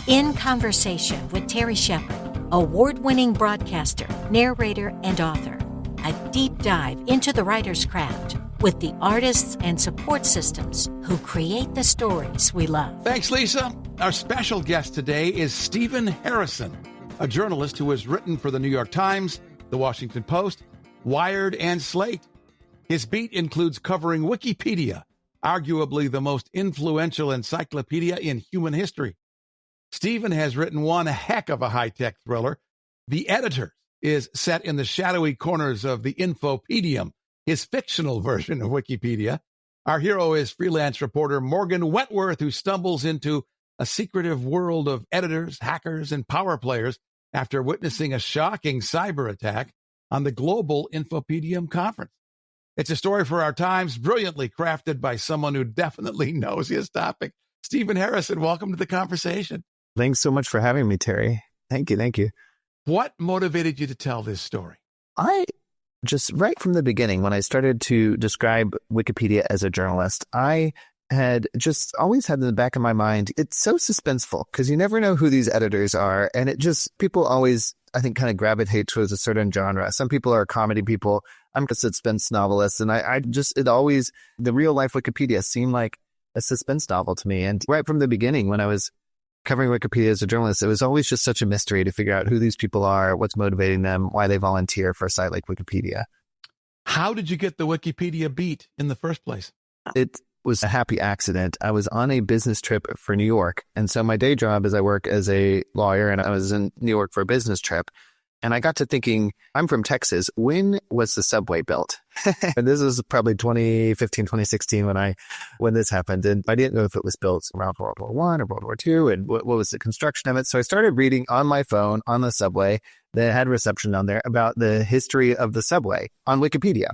In Conversation with Terry Shepard, award-winning broadcaster, narrator, and author. A deep dive into the writer's craft with the artists and support systems who create the stories we love. Thanks, Lisa. Our special guest today is Stephen Harrison, a journalist who has written for the New York Times, the Washington Post, Wired, and Slate. His beat includes covering Wikipedia, arguably the most influential encyclopedia in human history. Stephen has written one heck of a high-tech thriller. The Editor is set in the shadowy corners of the Infopendium, his fictional version of Wikipedia. Our hero is freelance reporter Morgan Wentworth, who stumbles into a secretive world of editors, hackers, and power players after witnessing a shocking cyber attack on the global Infopendium conference. It's a story for our times, brilliantly crafted by someone who definitely knows his topic. Stephen Harrison, welcome to the conversation. Thanks so much for having me, Terry. Thank you. What motivated you to tell this story? I just, right from the beginning, when I started to describe Wikipedia as a journalist, I had just always had in the back of my mind, it's so suspenseful because you never know who these editors are. And it just, people always, I think, kind of gravitate towards a certain genre. Some people are comedy people. I'm a suspense novelist. And the real life Wikipedia seemed like a suspense novel to me. And right from the beginning, when I was covering Wikipedia as a journalist, it was always just such a mystery to figure out who these people are, what's motivating them, why they volunteer for a site like Wikipedia. How did you get the Wikipedia beat in the first place? It was a happy accident. I was on a business trip for New York. And so my day job is I work as a lawyer, and I was in New York for a business trip. And I got to thinking, I'm from Texas. When was the subway built? And this was probably 2015, 2016 when this happened. And I didn't know if it was built around World War I or World War II and what was the construction of it. So I started reading on my phone on the subway that had reception on there about the history of the subway on Wikipedia.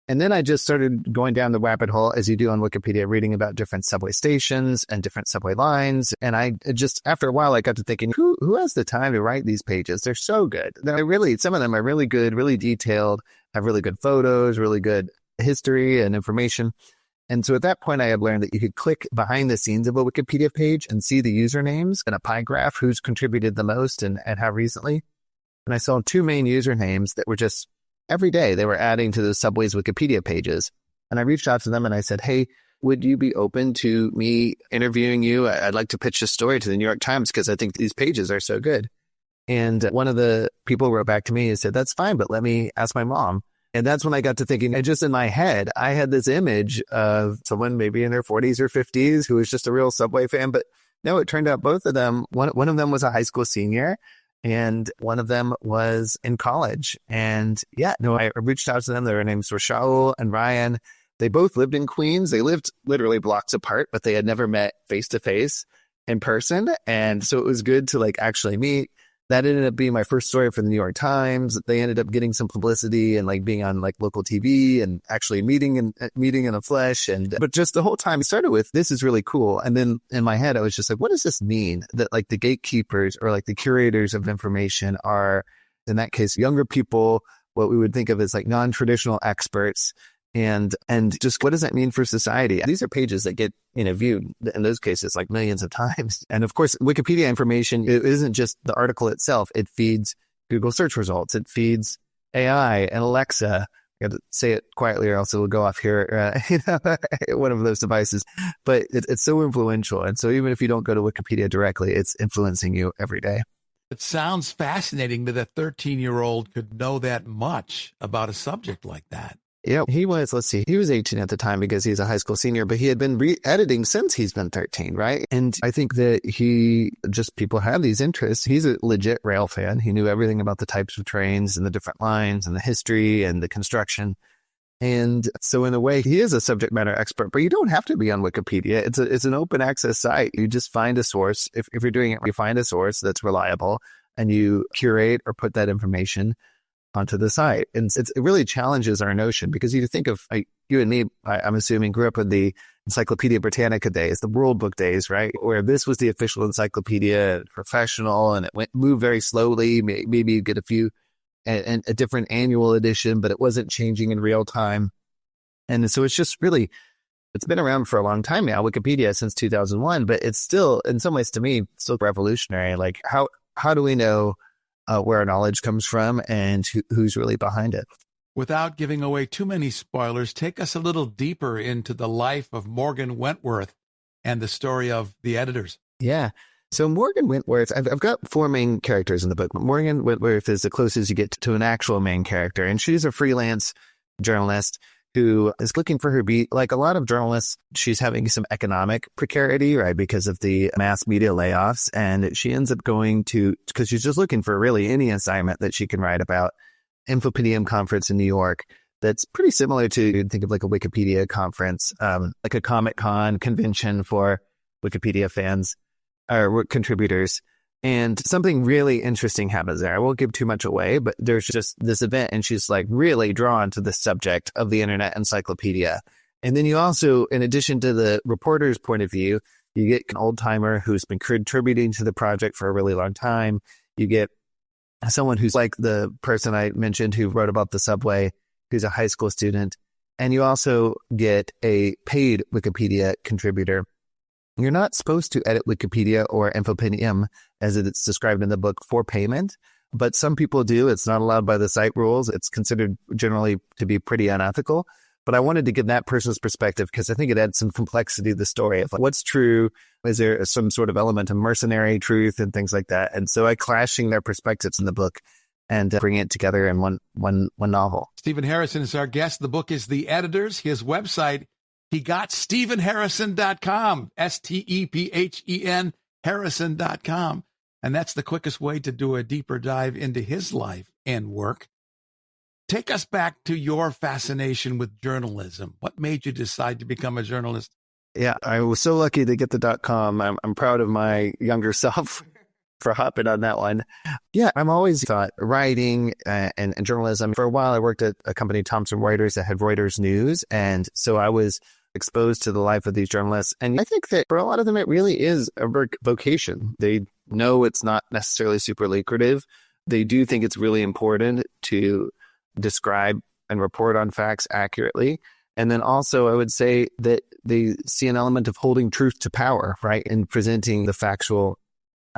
And then I just started going down the rabbit hole, as you do on Wikipedia, reading about different subway stations and different subway lines. And I just, after a while, I got to thinking, who has the time to write these pages? They're so good. Some of them are really good, really detailed, have really good photos, really good history and information. And so at that point, I had learned that you could click behind the scenes of a Wikipedia page and see the usernames and a pie graph, who's contributed the most and how recently. And I saw two main usernames that were just, every day they were adding to the subway's Wikipedia pages. And I reached out to them and I said, hey, would you be open to me interviewing you? I'd like to pitch this story to the New York Times because I think these pages are so good. And one of the people wrote back to me and said, that's fine, but let me ask my mom. And that's when I got to thinking, and just in my head, I had this image of someone maybe in their 40s or 50s who was just a real Subway fan. But no, it turned out both of them, one of them was a high school senior, and one of them was in college. And I reached out to them. Their names were Shaul and Ryan. They both lived in Queens. They lived literally blocks apart, but they had never met face to face in person. And so it was good to actually meet. That ended up being my first story for the New York Times. They ended up getting some publicity and being on local TV and actually meeting in the flesh. But just the whole time it started with, this is really cool. And then in my head, I was just like, what does this mean? That the gatekeepers or the curators of information are, in that case, younger people, what we would think of as non-traditional experts. And just what does that mean for society? These are pages that get viewed in those cases millions of times. And of course, Wikipedia information, it isn't just the article itself. It feeds Google search results. It feeds AI and Alexa. I got to say it quietly or else it will go off here, one of those devices. But it's so influential. And so even if you don't go to Wikipedia directly, it's influencing you every day. It sounds fascinating that a 13-year-old could know that much about a subject like that. Yeah, he was 18 at the time because he's a high school senior, but he had been re-editing since he's been 13, right? And I think that people have these interests. He's a legit rail fan. He knew everything about the types of trains and the different lines and the history and the construction. And so in a way, he is a subject matter expert, but you don't have to be on Wikipedia. It's an open access site. You just find a source. If you're doing it, you find a source that's reliable and you curate or put that information onto the site. And it really challenges our notion because you think of you and me, I'm assuming, grew up in the Encyclopedia Britannica days, the World Book days, right? Where this was the official encyclopedia, professional, and it moved very slowly. Maybe you get a different annual edition, but it wasn't changing in real time. And so it's just really It's been around for a long time now, Wikipedia since 2001, but it's still, in some ways to me, still revolutionary. Like how do we know where our knowledge comes from and who's really behind it? Without giving away too many spoilers, take us a little deeper into the life of Morgan Wentworth and the story of the editors. Yeah. So Morgan Wentworth, I've got four main characters in the book. Morgan Wentworth is the closest you get to an actual main character, and she's a freelance journalist who is looking for her beat. Like a lot of journalists, she's having some economic precarity, right, because of the mass media layoffs. And she ends up going to, because she's just looking for really any assignment that she can write about, Infopendium conference in New York. That's pretty similar to, think of like a Wikipedia conference, like a Comic-Con convention for Wikipedia fans or contributors. And something really interesting happens there. I won't give too much away, but there's just this event, and she's like really drawn to the subject of the Internet Encyclopedia. And then you also, in addition to the reporter's point of view, you get an old timer who's been contributing to the project for a really long time. You get someone who's like the person I mentioned who wrote about the subway, who's a high school student. And you also get a paid Wikipedia contributor. You're not supposed to edit Wikipedia or Infopendium, as it's described in the book, for payment, but some people do. It's not allowed by the site rules. It's considered generally to be pretty unethical. But I wanted to give that person's perspective because I think it adds some complexity to the story of like, what's true. Is there some sort of element of mercenary truth and things like that? And so I clashing their perspectives in the book and bringing it together in one novel. Stephen Harrison is our guest. The book is The Editors. His website, HeGotStephenHarrison.com, STEPHEN Harrison.com. And that's the quickest way to do a deeper dive into his life and work. Take us back to your fascination with journalism. What made you decide to become a journalist? Yeah, I was so lucky to get the .com. I'm proud of my younger self for hopping on that one. Yeah, I'm always thought writing and journalism. For a while, I worked at a company, Thomson Reuters, that had Reuters News. And so I was exposed to the life of these journalists. And I think that for a lot of them, it really is a vocation. They know it's not necessarily super lucrative. They do think it's really important to describe and report on facts accurately. And then also I would say that they see an element of holding truth to power, right? And presenting the factual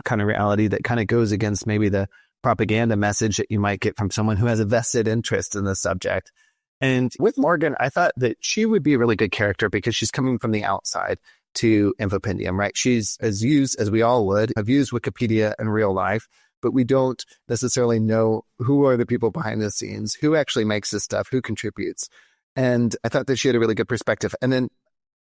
kind of reality that kind of goes against maybe the propaganda message that you might get from someone who has a vested interest in the subject. And with Morgan, I thought that she would be a really good character because she's coming from the outside to Infopendium, right? She's as used as we all would have used Wikipedia in real life, but we don't necessarily know who are the people behind the scenes, who actually makes this stuff, who contributes. And I thought that she had a really good perspective. And then,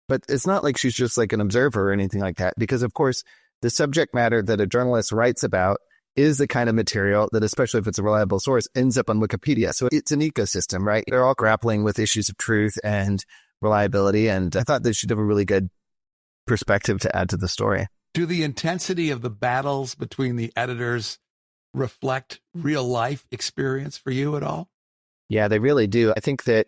but it's not like she's just like an observer or anything like that, because of course, the subject matter that a journalist writes about is the kind of material that, especially if it's a reliable source, ends up on Wikipedia. So it's an ecosystem, right? They're all grappling with issues of truth and reliability. And I thought that she'd have a really good perspective to add to the story. Do the intensity of the battles between the editors reflect real life experience for you at all? Yeah, they really do. I think that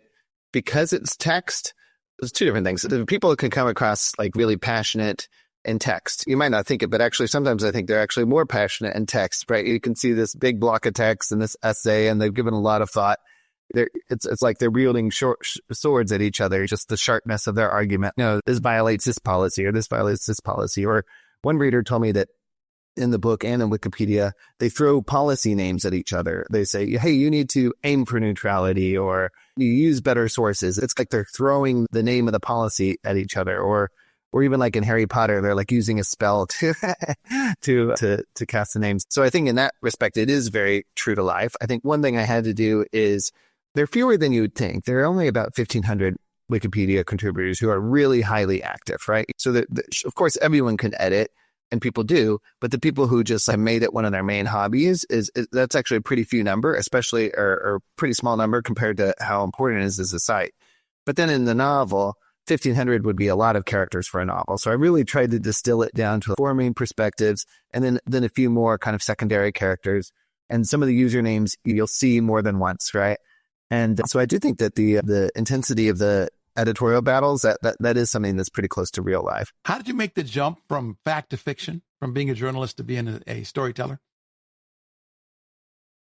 because it's text, there's two different things. People can come across like really passionate in text. You might not think it, but actually sometimes I think they're actually more passionate in text, right? You can see this big block of text in this essay, and they've given a lot of thought. It's like they're wielding short swords at each other, just the sharpness of their argument. No, this violates this policy, or this violates this policy. Or one reader told me that in the book and in Wikipedia, they throw policy names at each other. They say, hey, you need to aim for neutrality, or you use better sources. It's like they're throwing the name of the policy at each other, or even like in Harry Potter, they're like using a spell to cast the names. So I think in that respect, it is very true to life. I think one thing I had to do is there are fewer than you would think. There are only about 1,500 Wikipedia contributors who are really highly active, right? So that of course, everyone can edit, and people do, but the people who just like made it one of their main hobbies is that's actually a pretty few number, especially or pretty small number compared to how important it is as a site. But then in the novel, 1,500 would be a lot of characters for a novel. So I really tried to distill it down to 4 main perspectives, and then a few more kind of secondary characters. And some of the usernames you'll see more than once, right? And so I do think that the intensity of the editorial battles, that is something that's pretty close to real life. How did you make the jump from fact to fiction, from being a journalist to being a storyteller?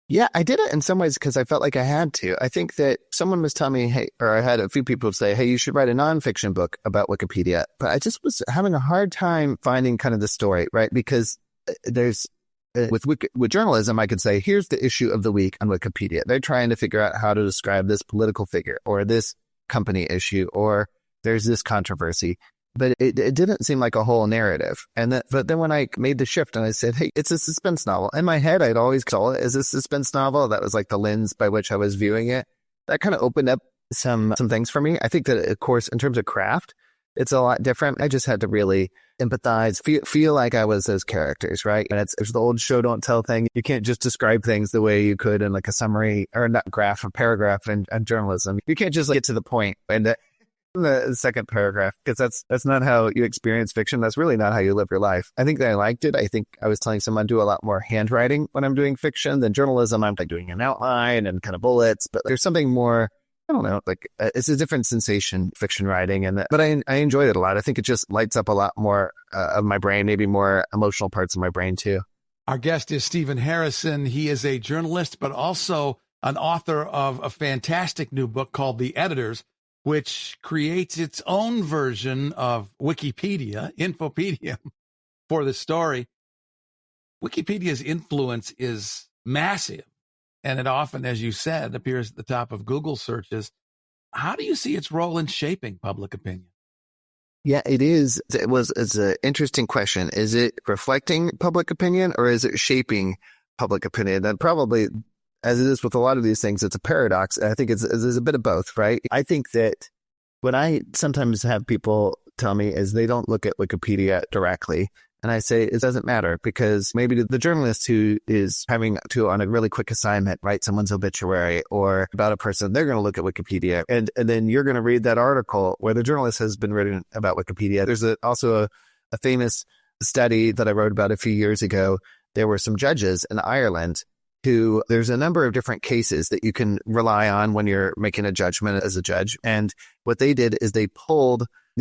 Yeah, I did it in some ways because I felt like I had to. I think that someone was telling me, hey, or I had a few people say, hey, you should write a nonfiction book about Wikipedia. But I just was having a hard time finding kind of the story, right? Because with journalism, I could say, here's the issue of the week on Wikipedia. They're trying to figure out how to describe this political figure or this company issue, or there's this controversy. But it didn't seem like a whole narrative. But then when I made the shift and I said, hey, it's a suspense novel. In my head, I'd always saw it as a suspense novel. That was like the lens by which I was viewing it. That kind of opened up some things for me. I think that, of course, in terms of craft, it's a lot different. I just had to really empathize, feel like I was those characters, right? And it's the old show don't tell thing. You can't just describe things the way you could in like a summary or not graph or paragraph in journalism. You can't just get to the point and the second paragraph, because that's not how you experience fiction. That's really not how you live your life. I think that I liked it. I think I was telling someone to do a lot more handwriting when I'm doing fiction than journalism. I'm like doing an outline and kind of bullets, but there's something more, I don't know, like it's a different sensation, fiction writing. But I enjoyed it a lot. I think it just lights up a lot more of my brain, maybe more emotional parts of my brain too. Our guest is Stephen Harrison. He is a journalist, but also an author of a fantastic new book called The Editors, which creates its own version of Wikipedia, Infopendium, for the story. Wikipedia's influence is massive, and it often, as you said, appears at the top of Google searches. How do you see its role in shaping public opinion? Yeah, it is. It's an interesting question. Is it reflecting public opinion or is it shaping public opinion? And probably, as it is with a lot of these things, it's a paradox. I think it's a bit of both, right? I think that what I sometimes have people tell me is they don't look at Wikipedia directly. And I say it doesn't matter, because maybe the journalist who is having to, on a really quick assignment, write someone's obituary or about a person, they're going to look at Wikipedia. And then you're going to read that article where the journalist has been written about Wikipedia. There's also a famous study that I wrote about a few years ago. There were some judges in Ireland who, there's a number of different cases that you can rely on when you're making a judgment as a judge. And what they did is they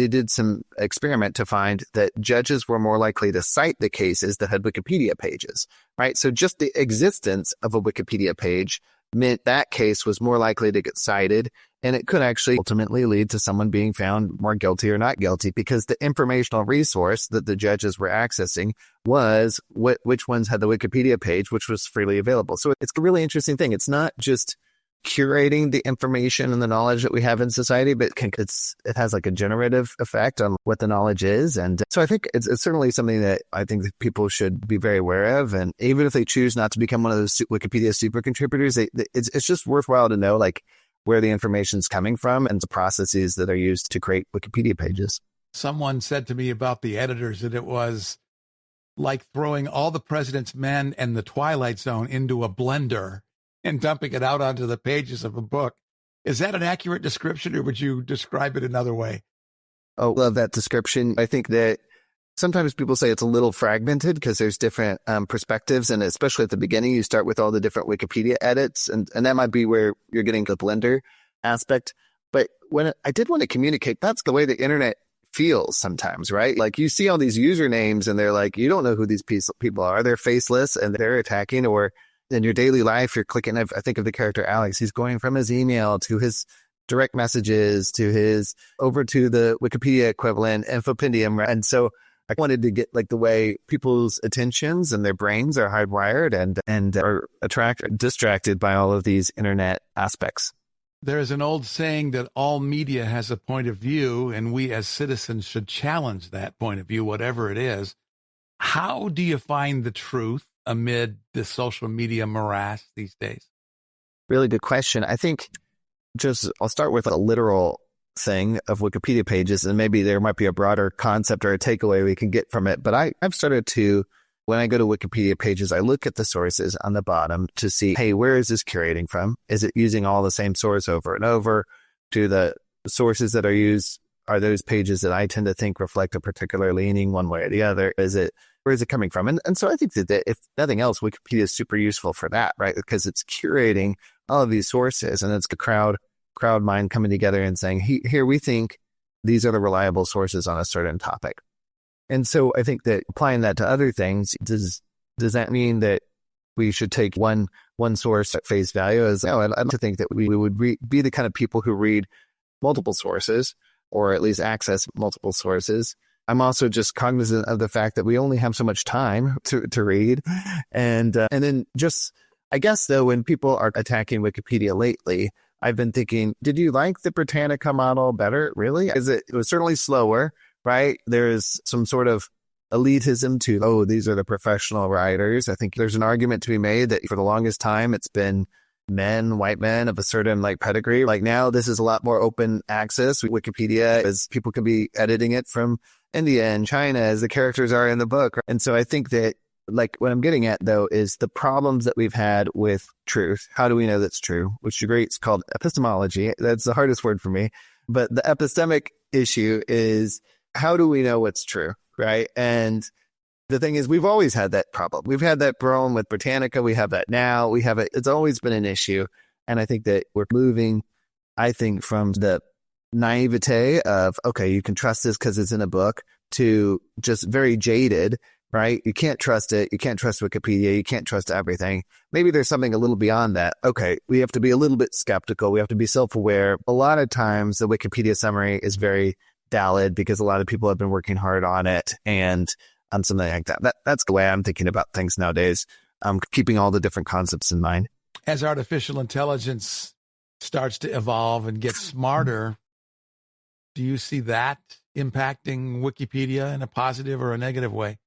did some experiment to find that judges were more likely to cite the cases that had Wikipedia pages, right? So just the existence of a Wikipedia page meant that case was more likely to get cited, and it could actually ultimately lead to someone being found more guilty or not guilty, because the informational resource that the judges were accessing was which ones had the Wikipedia page, which was freely available. So it's a really interesting thing. It's not just curating the information and the knowledge that we have in society, but it has like a generative effect on what the knowledge is. And so I think it's certainly something that I think that people should be very aware of. And even if they choose not to become one of those Wikipedia super contributors, it's just worthwhile to know like where the information is coming from and the processes that are used to create Wikipedia pages. Someone said to me about The Editors that it was like throwing all the President's Men and The Twilight Zone into a blender and dumping it out onto the pages of a book. Is that an accurate description, or would you describe it another way? Oh, love that description. I think that sometimes people say it's a little fragmented because there's different perspectives. And especially at the beginning, you start with all the different Wikipedia edits. And that might be where you're getting the blender aspect. But when I did want to communicate, that's the way the internet feels sometimes, right? Like you see all these usernames and they're like, you don't know who these people are. They're faceless and they're attacking. Or in your daily life, you're clicking, I think of the character Alex, he's going from his email to his direct messages to over to the Wikipedia equivalent, Infopendium. And so I wanted to get like the way people's attentions and their brains are hardwired and are distracted by all of these internet aspects. There is an old saying that all media has a point of view, and we as citizens should challenge that point of view, whatever it is. How do you find the truth amid the social media morass these days? Really good question. I think I'll start with a literal thing of Wikipedia pages, and maybe there might be a broader concept or a takeaway we can get from it. But I've started to, when I go to Wikipedia pages, I look at the sources on the bottom to see, hey, where is this curating from? Is it using all the same source over and over? Do the sources that are used, are those pages that I tend to think reflect a particular leaning one way or the other? Where is it coming from? And so I think that if nothing else, Wikipedia is super useful for that, right? Because it's curating all of these sources, and it's the crowd mind coming together and saying, here, we think these are the reliable sources on a certain topic. And so I think that applying that to other things, does that mean that we should take one source at face value. As I'd like to think that we would be the kind of people who read multiple sources, or at least access multiple sources. I'm also just cognizant of the fact that we only have so much time to read. And then just, I guess though, when people are attacking Wikipedia lately, I've been thinking, did you like the Britannica model better? Really? It was certainly slower, right? There's some sort of elitism to, oh, these are the professional writers. I think there's an argument to be made that for the longest time, it's been white men of a certain pedigree. Now this is a lot more open access. Wikipedia, as people can be editing it from India and China as the characters are in the book. And so I think that what I'm getting at though is the problems that we've had with truth. How do we know that's true? Which degree it's called epistemology. That's the hardest word for me. But the epistemic issue is, how do we know what's true? Right. And the thing is, we've always had that problem. We've had that problem with Britannica. We have that now. We have it. It's always been an issue. And I think that we're moving, from the naivete of, okay, you can trust this because it's in a book, to just very jaded, right? You can't trust it. You can't trust Wikipedia. You can't trust everything. Maybe there's something a little beyond that. Okay, we have to be a little bit skeptical. We have to be self-aware. A lot of times the Wikipedia summary is very valid because a lot of people have been working hard on it and on something like that. That's the way I'm thinking about things nowadays. Keeping all the different concepts in mind. As artificial intelligence starts to evolve and get smarter, do you see that impacting Wikipedia in a positive or a negative way?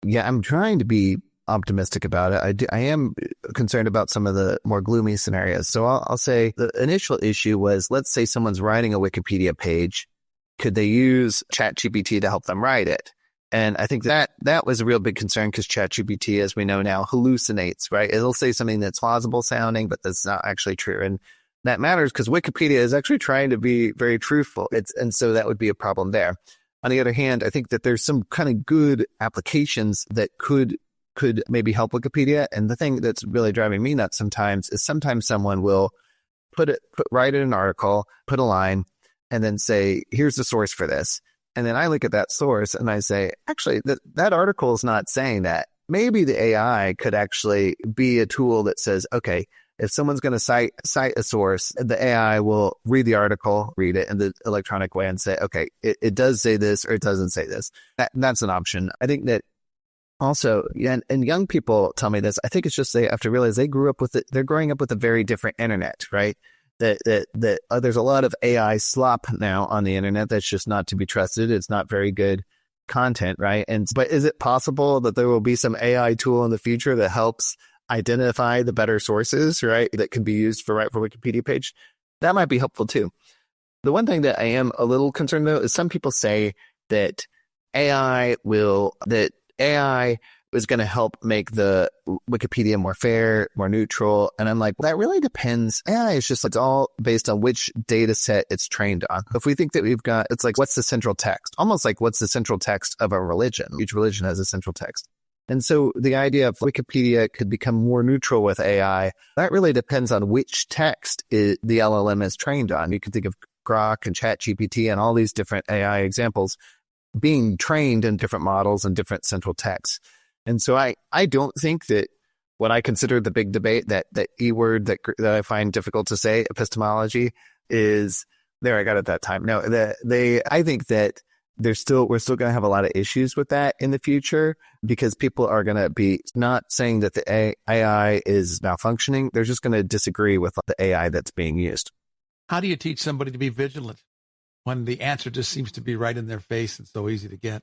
Yeah, I'm trying to be optimistic about it. I am concerned about some of the more gloomy scenarios. So I'll say the initial issue was, let's say someone's writing a Wikipedia page. Could they use ChatGPT to help them write it? And I think that was a real big concern because ChatGPT, as we know now, hallucinates, right? It'll say something that's plausible sounding, but that's not actually true. And that matters because Wikipedia is actually trying to be very truthful. And so that would be a problem there. On the other hand, I think that there's some kind of good applications that could maybe help Wikipedia. And the thing that's really driving me nuts sometimes is sometimes someone will write in an article, put a line, and then say, here's the source for this. And then I look at that source and I say, actually, that article is not saying that. Maybe the AI could actually be a tool that says, okay, if someone's going to cite a source, the AI will read the article, read it in the electronic way and say, okay, it does say this or it doesn't say this. That's an option. I think that also, and young people tell me this, I think it's just they have to realize they're growing up with a very different internet, right? That there's a lot of AI slop now on the internet that's just not to be trusted. It's not very good content, right? But is it possible that there will be some AI tool in the future that helps identify the better sources, right? That can be used for Wikipedia page? That might be helpful too. The one thing that I am a little concerned though is some people say that AI is going to help make the Wikipedia more fair, more neutral. And I'm like, well, that really depends. AI is just, it's all based on which data set it's trained on. If we think that it's like, what's the central text? Almost like what's the central text of a religion? Each religion has a central text. And so the idea of Wikipedia could become more neutral with AI, that really depends on which text the LLM is trained on. You can think of Grok and ChatGPT and all these different AI examples being trained in different models and different central texts. And so I don't think that what I consider the big debate, that E word that I find difficult to say, epistemology, is there. I got it that time. No, I think that we're still going to have a lot of issues with that in the future because people are going to be not saying that the AI is malfunctioning. They're just going to disagree with the AI that's being used. How do you teach somebody to be vigilant when the answer just seems to be right in their face and so easy to get?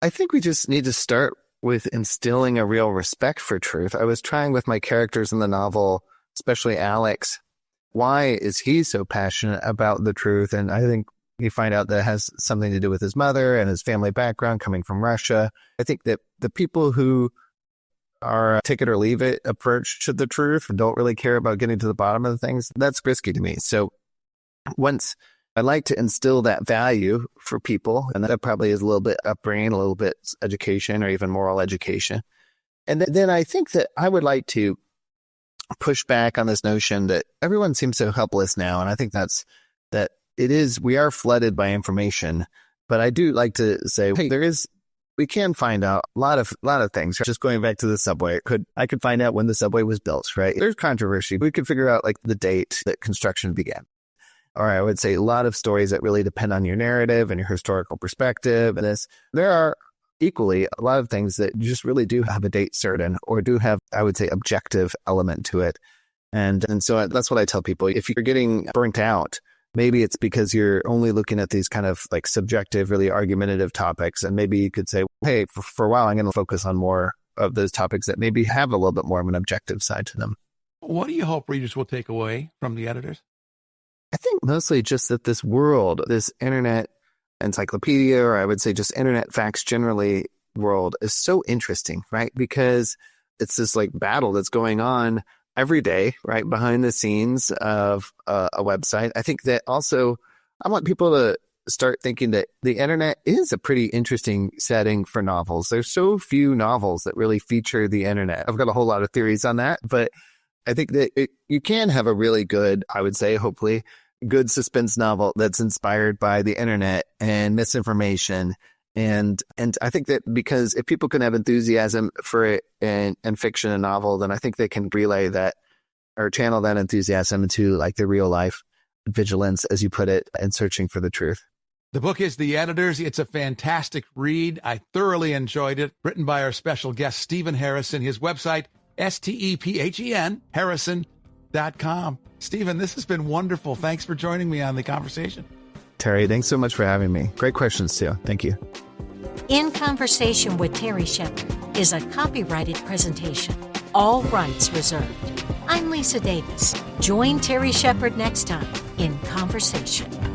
I think we just need to start with instilling a real respect for truth. I was trying with my characters in the novel, especially Alex, why is he so passionate about the truth? And I think you find out that it has something to do with his mother and his family background coming from Russia. I think that the people who are take it or leave it approach to the truth and don't really care about getting to the bottom of the things, that's risky to me. So once I like to instill that value for people, and that probably is a little bit upbringing, a little bit education, or even moral education. And then I think that I would like to push back on this notion that everyone seems so helpless now. And I think we are flooded by information. But I do like to say, hey, there is we can find out a lot of things. Just going back to the subway, I could find out when the subway was built, right? There's controversy. We could figure out like the date that construction began. Or I would say a lot of stories that really depend on your narrative and your historical perspective. And there are equally a lot of things that just really do have a date certain or do have, I would say, objective element to it. And so that's what I tell people. If you're getting burnt out, maybe it's because you're only looking at these kind of like subjective, really argumentative topics. And maybe you could say, hey, for a while, I'm going to focus on more of those topics that maybe have a little bit more of an objective side to them. What do you hope readers will take away from the editors? I think mostly just that this world, this internet encyclopedia, or I would say just internet facts generally world is so interesting, right? Because it's this like battle that's going on every day, right? Behind the scenes of a website. I think that also I want people to start thinking that the internet is a pretty interesting setting for novels. There's so few novels that really feature the internet. I've got a whole lot of theories on that, but I think that you can have a really good, I would say, hopefully, good suspense novel that's inspired by the internet and misinformation. And I think that because if people can have enthusiasm for it and fiction and novel, then I think they can relay that or channel that enthusiasm into like the real life vigilance, as you put it, and searching for the truth. The book is The Editors. It's a fantastic read. I thoroughly enjoyed it. Written by our special guest, Stephen Harrison. His website, STEPHEN, Harrison.com. Stephen, this has been wonderful. Thanks for joining me on the conversation. Terry, thanks so much for having me. Great questions, too. Thank you. In Conversation with Terry Shepard is a copyrighted presentation. All rights reserved. I'm Lisa Davis. Join Terry Shepard next time in Conversation.